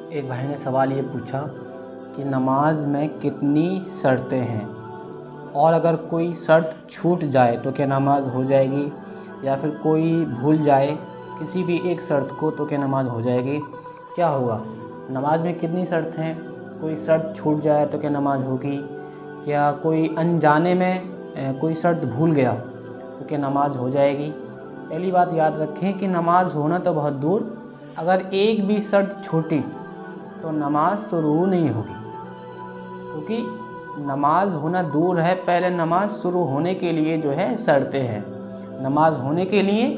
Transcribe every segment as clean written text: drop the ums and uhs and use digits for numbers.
ایک بھائی نے سوال یہ پوچھا کہ نماز میں کتنی شرطیں ہیں اور اگر کوئی شرط چھوٹ جائے تو کیا نماز ہو جائے گی، یا پھر کوئی بھول جائے کسی بھی ایک شرط کو تو کیا نماز ہو جائے گی، کیا ہوگا؟ نماز میں کتنی شرط ہیں، کوئی شرط چھوٹ جائے تو کیا نماز ہوگی، کیا کوئی انجانے میں کوئی شرط بھول گیا تو کیا نماز ہو جائے گی؟ پہلی بات یاد رکھیں کہ نماز ہونا تو بہت دور، اگر ایک بھی شرط چھوٹی تو نماز شروع نہیں ہوگی، کیونکہ نماز ہونا دور ہے، پہلے نماز شروع ہونے کے لیے جو ہے شرطیں ہیں، نماز ہونے کے لیے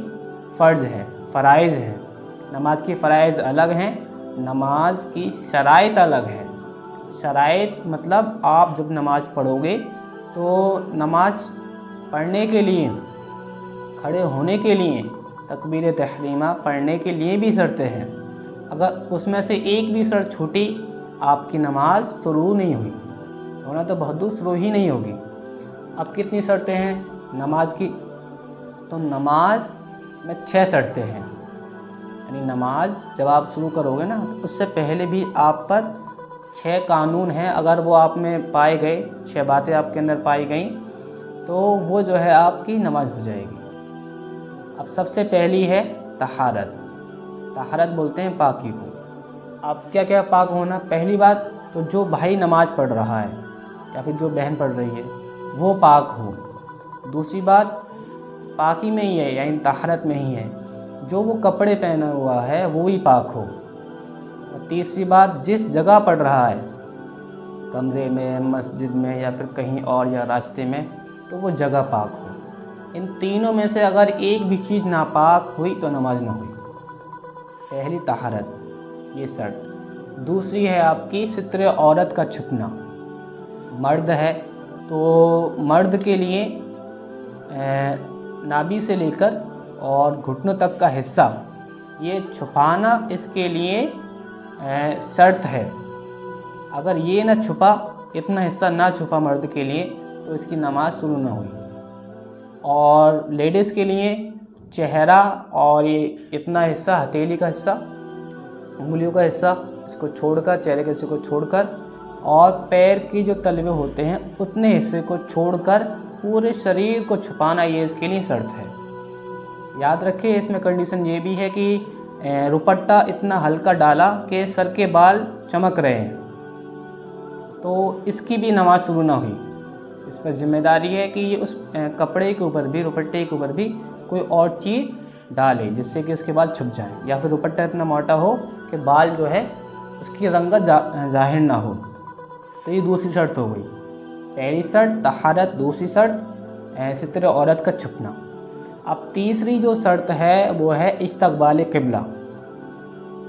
فرض ہے، فرائض ہیں، نماز کی فرائض الگ ہیں، نماز کی شرائط الگ ہے۔ شرائط مطلب آپ جب نماز پڑھو گے تو نماز پڑھنے کے لیے، کھڑے ہونے کے لیے، تکبیر تحریمہ پڑھنے کے لیے بھی شرطیں ہیں، اگر اس میں سے ایک بھی شرط چھوٹی آپ کی نماز شروع نہیں ہوئی، ہونا تو بہت دور شروع ہی نہیں ہوگی۔ اب کتنی شرطیں ہیں نماز کی؟ تو نماز میں 6 شرطیں ہیں، یعنی نماز جب آپ شروع کرو گے نا اس سے پہلے بھی آپ پر 6 قانون ہیں، اگر وہ آپ میں پائے گئے، 6 باتیں آپ کے اندر پائی گئیں تو وہ جو ہے آپ کی نماز ہو جائے گی۔ اب سب سے پہلی ہے طہارت، طہارت بولتے ہیں پاکی کو۔ اب کیا کیا پاک ہونا؟ پہلی بات تو جو بھائی نماز پڑھ رہا ہے یا پھر جو بہن پڑھ رہی ہے وہ پاک ہو۔ دوسری بات پاکی میں ہی ہے، یعنی طہارت میں ہی ہے، جو وہ کپڑے پہنا ہوا ہے وہ بھی پاک ہو۔ اور تیسری بات جس جگہ پڑھ رہا ہے، کمرے میں، مسجد میں یا پھر کہیں اور یا راستے میں، تو وہ جگہ پاک ہو۔ ان تینوں میں سے اگر ایک بھی چیز ناپاک ہوئی تو نماز نہ ہوئی۔ پہلی طہارت، یہ شرط۔ دوسری ہے آپ کی ستر عورت کا چھپنا، مرد ہے تو مرد کے لیے نابی سے لے کر اور گھٹنوں تک کا حصہ یہ چھپانا اس کے لیے شرط ہے، اگر یہ نہ چھپا، اتنا حصہ نہ چھپا مرد کے لیے تو اس کی نماز شروع نہ ہوئی۔ اور لیڈیز کے لیے چہرہ اور یہ اتنا حصہ، ہتھیلی کا حصہ، انگلیوں کا حصہ، اس کو چھوڑ کر، چہرے کے حصے کو چھوڑ کر، اور پیر کی جو تلوے ہوتے ہیں اتنے حصے کو چھوڑ کر پورے شریر کو چھپانا، یہ اس کے لیے شرط ہے۔ یاد رکھیں اس میں کنڈیشن یہ بھی ہے کہ روپٹہ اتنا ہلکا ڈالا کہ سر کے بال چمک رہے ہیں تو اس کی بھی نماز شروع نہ ہوئی۔ اس پر ذمہ داری ہے کہ یہ اس کپڑے کے اوپر بھی، روپٹے کے اوپر بھی کوئی اور چیز ڈالے جس سے کہ اس کے بال چھپ جائیں، یا پھر روپٹہ اتنا موٹا ہو کہ بال جو ہے اس کی رنگت ظاہر نہ ہو، تو یہ دوسری شرط ہو گئی۔ پہلی شرط طہارت، دوسری شرط ستر عورت کا چھپنا۔ اب تیسری جو شرط ہے وہ ہے استقبال قبلہ۔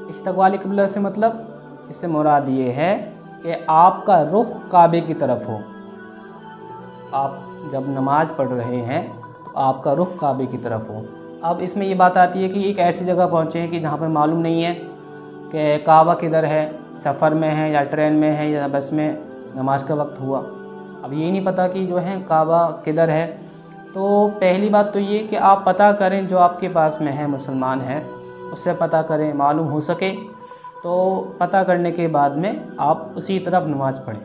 استقبال قبلہ سے مطلب، اس سے مراد یہ ہے کہ آپ کا رخ کعبے کی طرف ہو۔ آپ جب نماز پڑھ رہے ہیں تو آپ کا رخ کعبے کی طرف ہو۔ اب اس میں یہ بات آتی ہے کہ ایک ایسی جگہ پہنچے ہیں کہ جہاں پہ معلوم نہیں ہے کہ کعبہ کدھر ہے، سفر میں ہے یا ٹرین میں ہے یا بس میں نماز کا وقت ہوا، اب یہ نہیں پتہ کہ جو ہے کعبہ کدھر ہے، تو پہلی بات تو یہ کہ آپ پتہ کریں، جو آپ کے پاس میں ہے مسلمان ہے اس سے پتہ کریں، معلوم ہو سکے تو پتہ کرنے کے بعد میں آپ اسی طرف نماز پڑھیں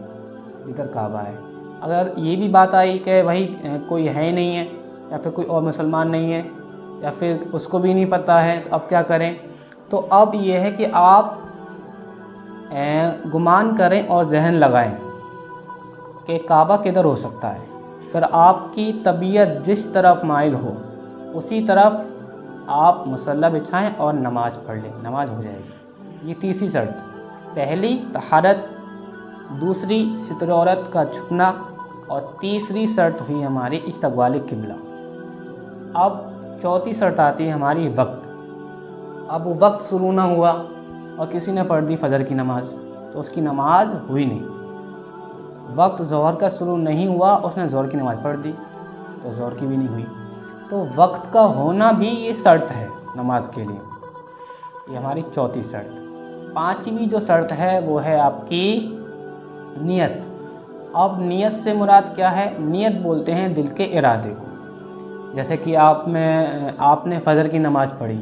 جدھر کعبہ ہے۔ اگر یہ بھی بات آئی کہ بھائی کوئی ہے نہیں ہے یا پھر کوئی اور مسلمان نہیں ہے یا پھر اس کو بھی نہیں پتہ ہے تو اب کیا کریں؟ تو اب یہ ہے کہ آپ گمان کریں اور ذہن لگائیں کہ کعبہ کدھر ہو سکتا ہے، پھر آپ کی طبیعت جس طرف مائل ہو اسی طرف آپ مصلی بچھائیں اور نماز پڑھ لیں، نماز ہو جائے گی۔ یہ تیسری شرط، پہلی طہارت، دوسری ستر عورت کا چھپنا، اور تیسری شرط ہوئی ہماری استقبال قبلہ۔ اب چوتھی شرط آتی ہے ہماری وقت۔ اب وہ وقت شروع نہ ہوا اور کسی نے پڑھ دی فجر کی نماز تو اس کی نماز ہوئی نہیں۔ وقت ظہر کا شروع نہیں ہوا، اس نے ظہر کی نماز پڑھ دی تو ظہر کی بھی نہیں ہوئی۔ تو وقت کا ہونا بھی یہ شرط ہے نماز کے لیے، یہ ہماری چوتھی شرط۔ پانچویں جو شرط ہے وہ ہے آپ کی نیت۔ اب نیت سے مراد کیا ہے؟ نیت بولتے ہیں دل کے ارادے کو۔ جیسے کہ آپ نے فجر کی نماز پڑھی